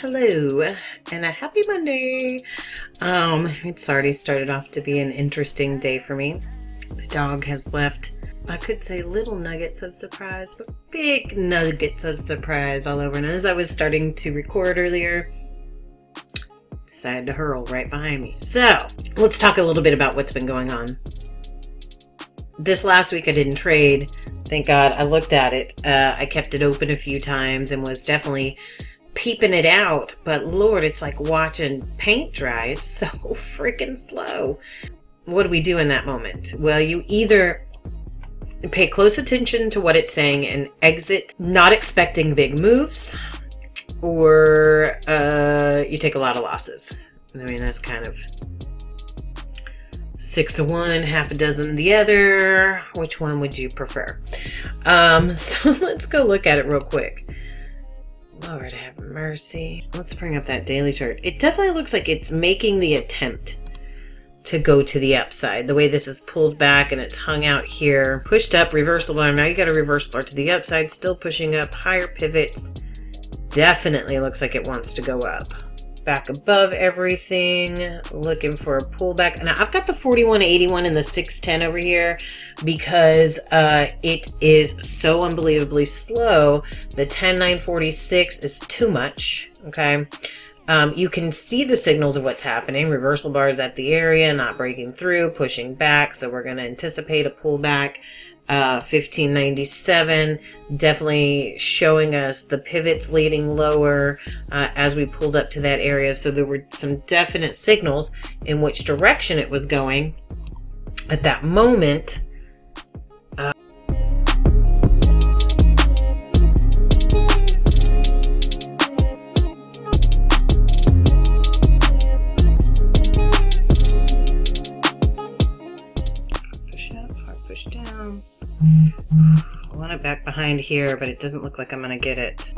Hello and a happy Monday. It's already started off to be an interesting day for me. The dog has left, I could say little nuggets of surprise, but big nuggets of surprise all over. And as I was starting to record earlier, decided to hurl right behind me. So let's talk a little bit about what's been going on. This last week I didn't trade. Thank God. I looked at it. I kept it open a few times and was definitely peeping it out, but Lord, it's like watching paint dry. It's so freaking slow. What do we do in that moment? Well, you either pay close attention to what it's saying and exit, not expecting big moves, or you take a lot of losses. I mean, that's kind of 6 of one, half a dozen of the other. Which one would you prefer? So let's go look at it real quick. Lord have mercy. Let's bring up that daily chart. It definitely looks like it's making the attempt to go to the upside. The way this is pulled back and it's hung out here, pushed up, reversal bar. Now you got a reversal bar to the upside, still pushing up, higher pivots. Definitely looks like it wants to go up. Back above everything, looking for a pullback. Now I've got the 4181 and the 610 over here because it is so unbelievably slow. The 10946 is too much. Okay, you can see the signals of what's happening. Reversal bars at the area, not breaking through, pushing back. So we're going to anticipate a pullback. 1597 definitely showing us the pivots leading lower as we pulled up to that area. So there were some definite signals in which direction it was going at that moment. Push up, hard push down. I want it back behind here, but it doesn't look like I'm going to get it.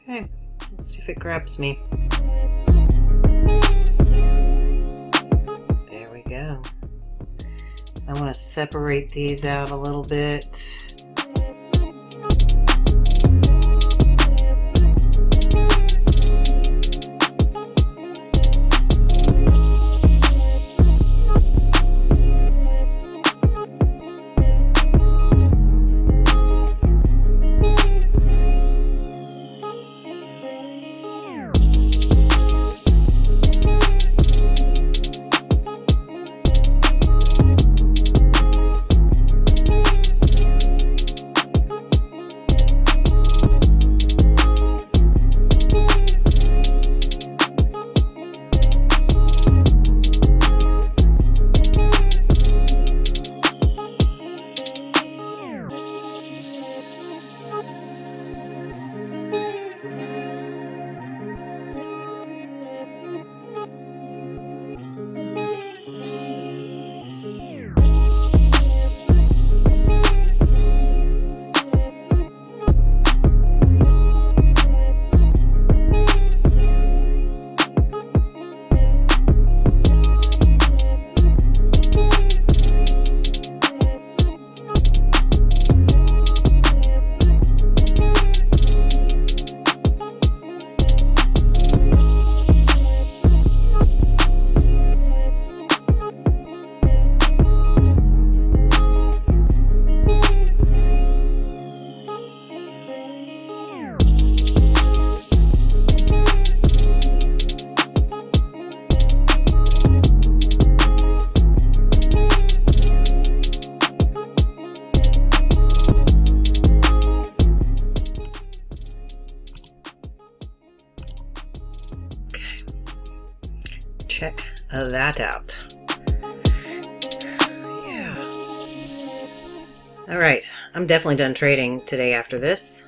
Okay, let's see if it grabs me. There we go. I want to separate these out a little bit. check that out. Yeah. All right, I'm definitely done trading today after this.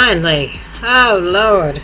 Finally. Oh, Lord.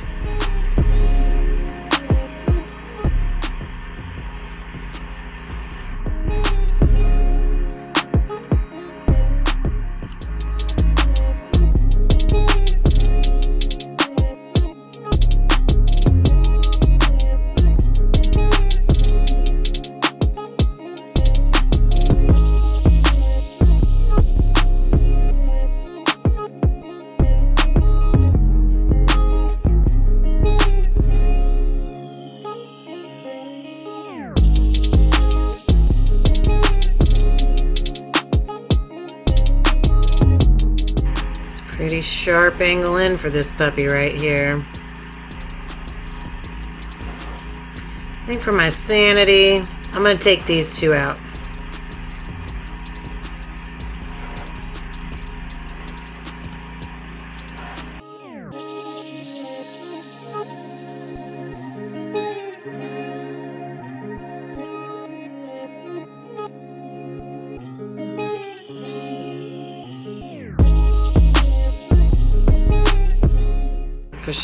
Pretty sharp angle in for this puppy right here. I think for my sanity, I'm going to take these two out.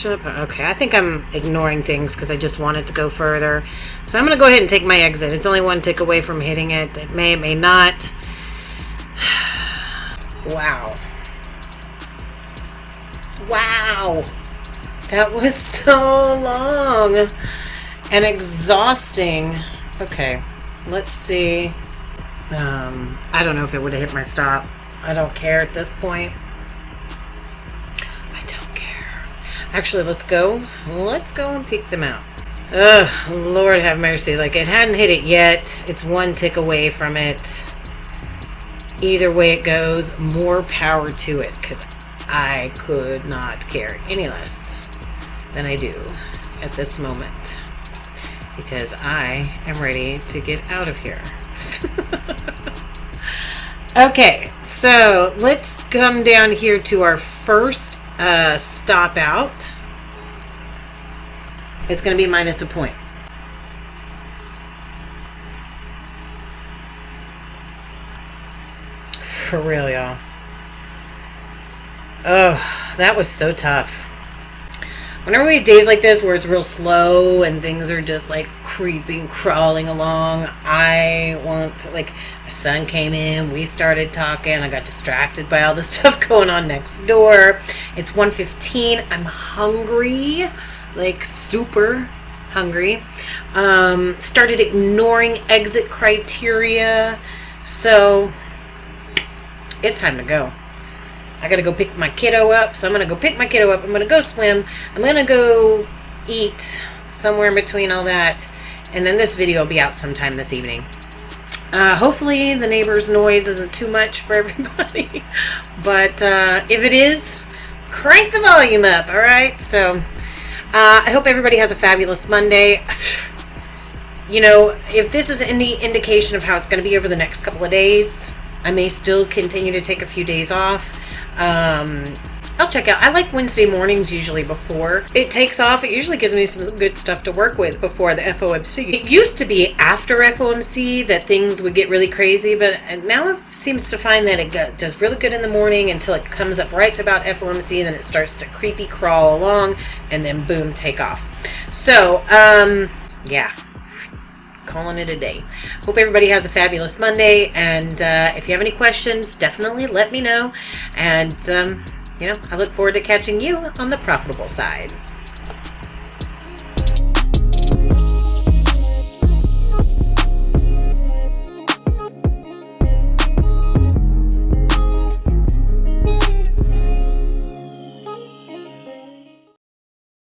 Okay, I think I'm ignoring things because I just want it to go further. So I'm going to go ahead and take my exit. It's only one tick away from hitting it. It may not. Wow. Wow. That was so long and exhausting. Okay, let's see. I don't know if it would have hit my stop. I don't care at this point. Actually, let's go and peek them out. Ugh, Lord have mercy. Like, it hadn't hit it yet. It's one tick away from it. Either way it goes, more power to it, because I could not care any less than I do at this moment, because I am ready to get out of here. Okay, so let's come down here to our first stop out. It's going to be minus a point. For real, y'all. Oh, that was so tough. Whenever we have days like this where it's real slow and things are just like crawling along, I want to, like, my son came in, we started talking, I got distracted by all the stuff going on next door. It's 1:15, I'm hungry, like super hungry. Started ignoring exit criteria, so it's time to go. I gotta go pick my kiddo up, so I'm gonna go pick my kiddo up. I'm gonna go swim. I'm gonna go eat somewhere in between all that, and then this video will be out sometime this evening. Hopefully the neighbor's noise isn't too much for everybody, but if it is, crank the volume up, all right? So I hope everybody has a fabulous Monday. You know, if this is any indication of how it's going to be over the next couple of days, I may still continue to take a few days off. I'll check out. I like Wednesday mornings usually before it takes off. It usually gives me some good stuff to work with before the FOMC. It used to be after FOMC that things would get really crazy, but now it seems to find that it does really good in the morning until it comes up right to about FOMC, then it starts to creepy crawl along, and then boom, take off. So, yeah. Calling it a day. Hope everybody has a fabulous Monday, and if you have any questions, definitely let me know, and you know, I look forward to catching you on the profitable side.